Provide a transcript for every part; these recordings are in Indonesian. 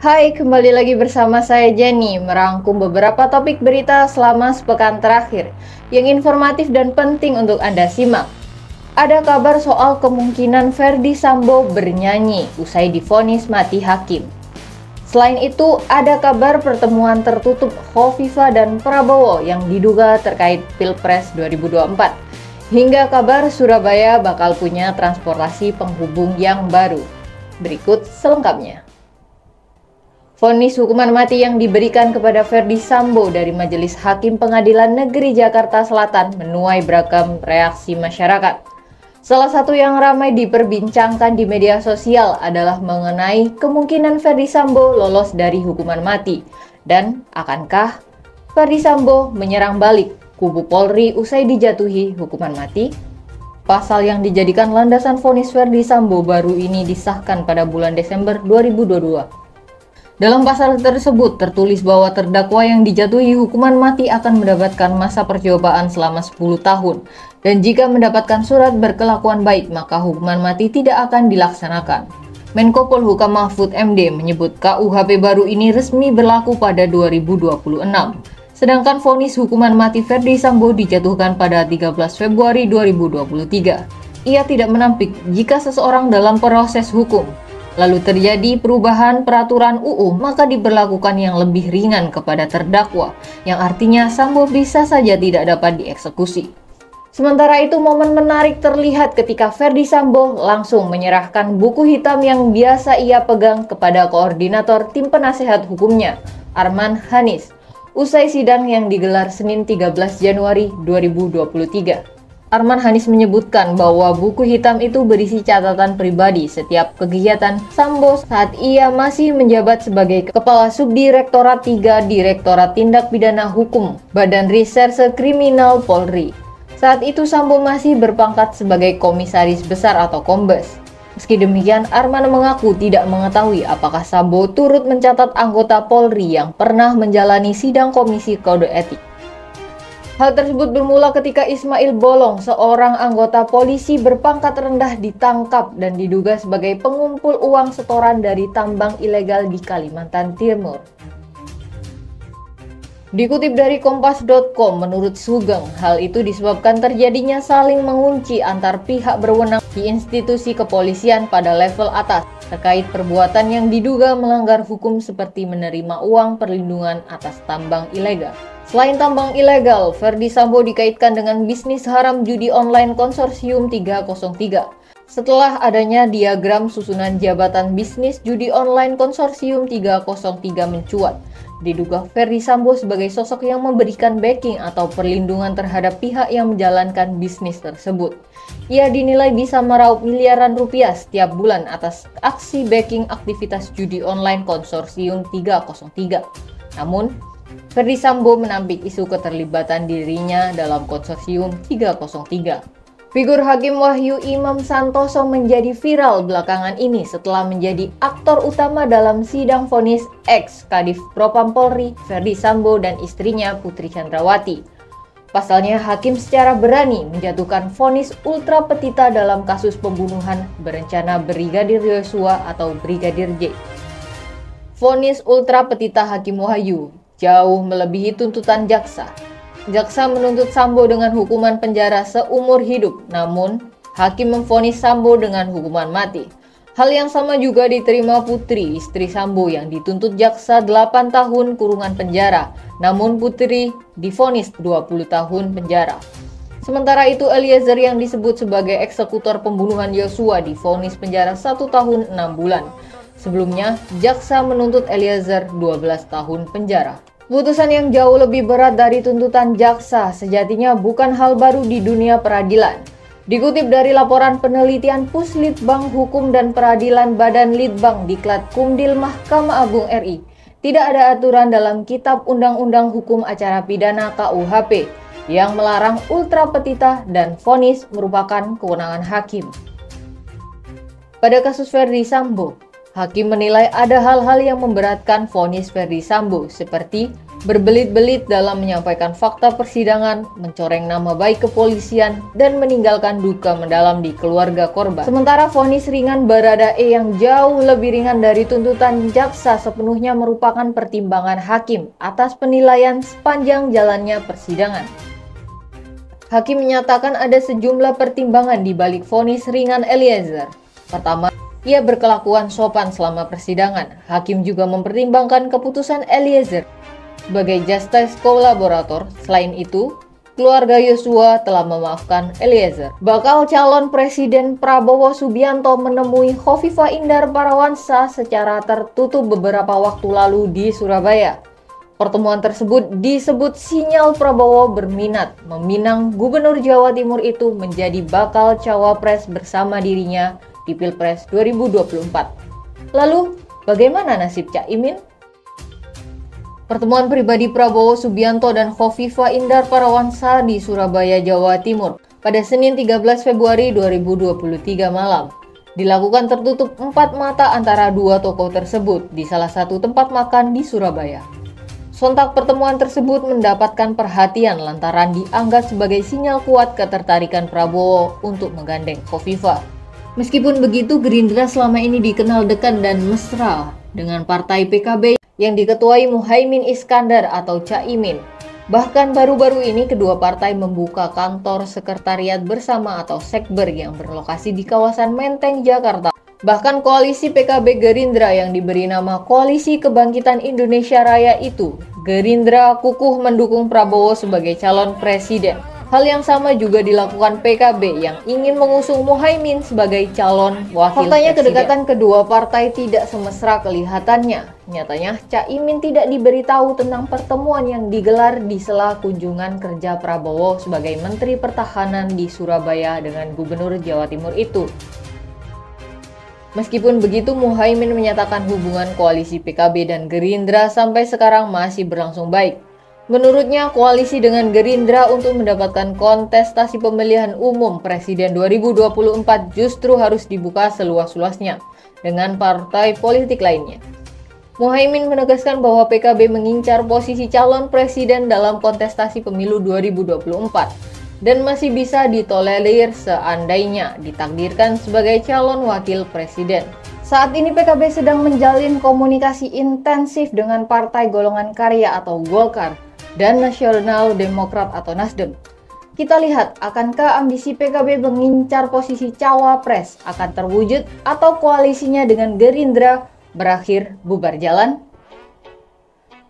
Hai, kembali lagi bersama saya Jenny, merangkum beberapa topik berita selama sepekan terakhir yang informatif dan penting untuk Anda simak. Ada kabar soal kemungkinan Ferdy Sambo bernyanyi usai divonis mati hakim. Selain itu, ada kabar pertemuan tertutup Khofifa dan Prabowo yang diduga terkait Pilpres 2024. Hingga kabar Surabaya bakal punya transportasi penghubung yang baru. Berikut selengkapnya. Vonis hukuman mati yang diberikan kepada Ferdy Sambo dari Majelis Hakim Pengadilan Negeri Jakarta Selatan menuai beragam reaksi masyarakat. Salah satu yang ramai diperbincangkan di media sosial adalah mengenai kemungkinan Ferdy Sambo lolos dari hukuman mati. Dan akankah Ferdy Sambo menyerang balik kubu Polri usai dijatuhi hukuman mati? Pasal yang dijadikan landasan vonis Ferdy Sambo baru ini disahkan pada bulan Desember 2022. Dalam pasal tersebut tertulis bahwa terdakwa yang dijatuhi hukuman mati akan mendapatkan masa percobaan selama 10 tahun. Dan jika mendapatkan surat berkelakuan baik, maka hukuman mati tidak akan dilaksanakan. Menko Polhukam Mahfud MD menyebut KUHP baru ini resmi berlaku pada 2026. Sedangkan vonis hukuman mati Ferdy Sambo dijatuhkan pada 13 Februari 2023. Ia tidak menampik jika seseorang dalam proses hukum lalu terjadi perubahan peraturan UU, maka diberlakukan yang lebih ringan kepada terdakwa, yang artinya Sambo bisa saja tidak dapat dieksekusi. Sementara itu, momen menarik terlihat ketika Ferdy Sambo langsung menyerahkan buku hitam yang biasa ia pegang kepada koordinator tim penasehat hukumnya, Arman Hanis, usai sidang yang digelar Senin 13 Januari 2023. Arman Hanis menyebutkan bahwa buku hitam itu berisi catatan pribadi setiap kegiatan Sambo saat ia masih menjabat sebagai Kepala Subdirektorat 3 Direktorat Tindak Pidana Hukum Badan Reserse Kriminal Polri. Saat itu Sambo masih berpangkat sebagai Komisaris Besar atau Kombes. Meski demikian, Arman mengaku tidak mengetahui apakah Sambo turut mencatat anggota Polri yang pernah menjalani sidang Komisi Kode Etik. Hal tersebut bermula ketika Ismail Bolong, seorang anggota polisi berpangkat rendah, ditangkap dan diduga sebagai pengumpul uang setoran dari tambang ilegal di Kalimantan Timur. Dikutip dari Kompas.com, menurut Sugeng, hal itu disebabkan terjadinya saling mengunci antar pihak berwenang di institusi kepolisian pada level atas terkait perbuatan yang diduga melanggar hukum seperti menerima uang perlindungan atas tambang ilegal. Selain tambang ilegal, Ferdy Sambo dikaitkan dengan bisnis haram judi online Konsorsium 303. Setelah adanya diagram susunan jabatan bisnis judi online Konsorsium 303 mencuat, diduga Ferdy Sambo sebagai sosok yang memberikan backing atau perlindungan terhadap pihak yang menjalankan bisnis tersebut. Ia dinilai bisa meraup miliaran rupiah setiap bulan atas aksi backing aktivitas judi online Konsorsium 303. Namun, Ferdy Sambo menampik isu keterlibatan dirinya dalam Konsorsium 303. Figur Hakim Wahyu Imam Santoso menjadi viral belakangan ini setelah menjadi aktor utama dalam sidang vonis ex-Kadif Propam Polri Ferdy Sambo dan istrinya Putri Chandrawati. Pasalnya, hakim secara berani menjatuhkan vonis ultra petita dalam kasus pembunuhan berencana Brigadir Yosua atau Brigadir J. Vonis ultra petita Hakim Wahyu jauh melebihi tuntutan jaksa. Jaksa menuntut Sambo dengan hukuman penjara seumur hidup, namun hakim memvonis Sambo dengan hukuman mati. Hal yang sama juga diterima Putri, istri Sambo yang dituntut jaksa 8 tahun kurungan penjara, namun Putri divonis 20 tahun penjara. Sementara itu, Eliezer yang disebut sebagai eksekutor pembunuhan Yosua divonis penjara 1 tahun 6 bulan. Sebelumnya, jaksa menuntut Eliezer 12 tahun penjara. Putusan yang jauh lebih berat dari tuntutan jaksa sejatinya bukan hal baru di dunia peradilan. Dikutip dari laporan penelitian Puslitbang Hukum dan Peradilan Badan Litbang Diklat Kumdil Mahkamah Agung RI, tidak ada aturan dalam Kitab Undang-Undang Hukum Acara Pidana KUHP yang melarang ultra petita dan vonis merupakan kewenangan hakim. Pada kasus Ferdy Sambo, hakim menilai ada hal-hal yang memberatkan vonis Ferdy Sambo seperti berbelit-belit dalam menyampaikan fakta persidangan, mencoreng nama baik kepolisian, dan meninggalkan duka mendalam di keluarga korban. Sementara vonis ringan Baradae yang jauh lebih ringan dari tuntutan jaksa sepenuhnya merupakan pertimbangan hakim atas penilaian sepanjang jalannya persidangan. Hakim menyatakan ada sejumlah pertimbangan di balik vonis ringan Eliezer. Pertama, ia berkelakuan sopan selama persidangan. Hakim juga mempertimbangkan keputusan Eliezer sebagai justice kolaborator. Selain itu, keluarga Yosua telah memaafkan Eliezer. Bakal calon Presiden Prabowo Subianto menemui Khofifah Indar Parawansa secara tertutup beberapa waktu lalu di Surabaya. Pertemuan tersebut disebut sinyal Prabowo berminat meminang Gubernur Jawa Timur itu menjadi bakal cawapres bersama dirinya di Pilpres 2024. Lalu, bagaimana nasib Cak Imin? Pertemuan pribadi Prabowo Subianto dan Khofifah Indar Parawansa di Surabaya, Jawa Timur pada Senin 13 Februari 2023 malam dilakukan tertutup empat mata antara dua tokoh tersebut di salah satu tempat makan di Surabaya. Sontak pertemuan tersebut mendapatkan perhatian lantaran dianggap sebagai sinyal kuat ketertarikan Prabowo untuk menggandeng Khofifah. Meskipun begitu, Gerindra selama ini dikenal dekat dan mesra dengan partai PKB yang diketuai Muhaimin Iskandar atau Cak Imin. Bahkan baru-baru ini kedua partai membuka kantor sekretariat bersama atau sekber yang berlokasi di kawasan Menteng, Jakarta. Bahkan koalisi PKB Gerindra yang diberi nama Koalisi Kebangkitan Indonesia Raya itu, Gerindra kukuh mendukung Prabowo sebagai calon presiden. Hal yang sama juga dilakukan PKB yang ingin mengusung Muhaimin sebagai calon wakil presiden. Faktanya kedekatan kedua partai tidak semesra kelihatannya. Nyatanya Cak Imin tidak diberitahu tentang pertemuan yang digelar di sela kunjungan kerja Prabowo sebagai Menteri Pertahanan di Surabaya dengan Gubernur Jawa Timur itu. Meskipun begitu, Muhaimin menyatakan hubungan koalisi PKB dan Gerindra sampai sekarang masih berlangsung baik. Menurutnya, koalisi dengan Gerindra untuk mendapatkan kontestasi pemilihan umum Presiden 2024 justru harus dibuka seluas-luasnya dengan partai politik lainnya. Muhaimin menegaskan bahwa PKB mengincar posisi calon presiden dalam kontestasi pemilu 2024. Dan masih bisa ditolerir seandainya ditakdirkan sebagai calon wakil presiden. Saat ini PKB sedang menjalin komunikasi intensif dengan Partai Golongan Karya atau Golkar dan Nasional Demokrat atau Nasdem. Kita lihat, akankah ambisi PKB mengincar posisi cawapres akan terwujud atau koalisinya dengan Gerindra berakhir bubar jalan?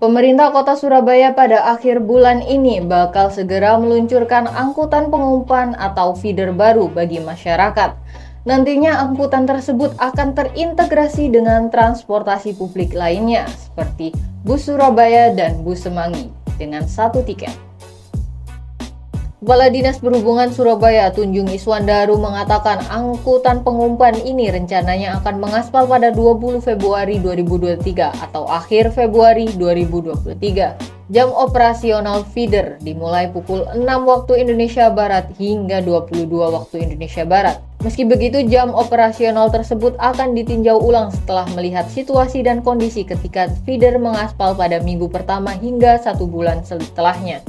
Pemerintah Kota Surabaya pada akhir bulan ini bakal segera meluncurkan angkutan pengumpan atau feeder baru bagi masyarakat. Nantinya angkutan tersebut akan terintegrasi dengan transportasi publik lainnya seperti bus Surabaya dan bus Semanggi dengan satu tiket. Kepala Dinas Perhubungan Surabaya Tunjung Iswandaru mengatakan angkutan pengumpan ini rencananya akan mengaspal pada 20 Februari 2023 atau akhir Februari 2023. Jam operasional feeder dimulai pukul 6 waktu Indonesia Barat hingga 22 waktu Indonesia Barat. Meski begitu, jam operasional tersebut akan ditinjau ulang setelah melihat situasi dan kondisi ketika feeder mengaspal pada minggu pertama hingga 1 bulan setelahnya.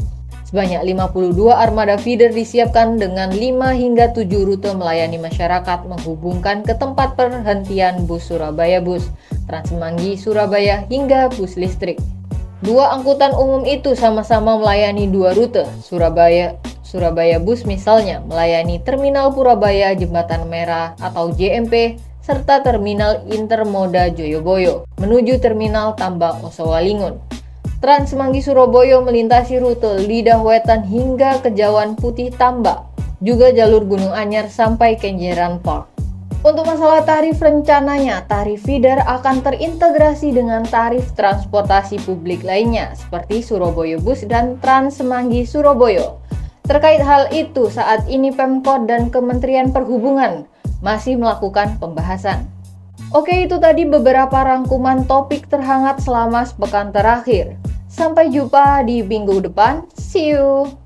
Sebanyak 52 armada feeder disiapkan dengan 5 hingga 7 rute melayani masyarakat menghubungkan ke tempat perhentian bus Surabaya Bus, Trans Semanggi Surabaya hingga bus listrik. Dua angkutan umum itu sama-sama melayani dua rute. Surabaya Bus misalnya melayani Terminal Purabaya Jembatan Merah atau JMP serta Terminal Intermoda Joyoboyo menuju Terminal Tambak Osowalingun. Trans Semanggi Surabaya melintasi rute Lidah Wetan hingga Kejauhan Putih Tambak, juga jalur Gunung Anyar sampai Kenjeran Park. Untuk masalah tarif, rencananya tarif feeder akan terintegrasi dengan tarif transportasi publik lainnya seperti Surabaya Bus dan Trans Semanggi Surabaya. Terkait hal itu, saat ini Pemkot dan Kementerian Perhubungan masih melakukan pembahasan. Oke, itu tadi beberapa rangkuman topik terhangat selama sepekan terakhir. Sampai jumpa di minggu depan. See you!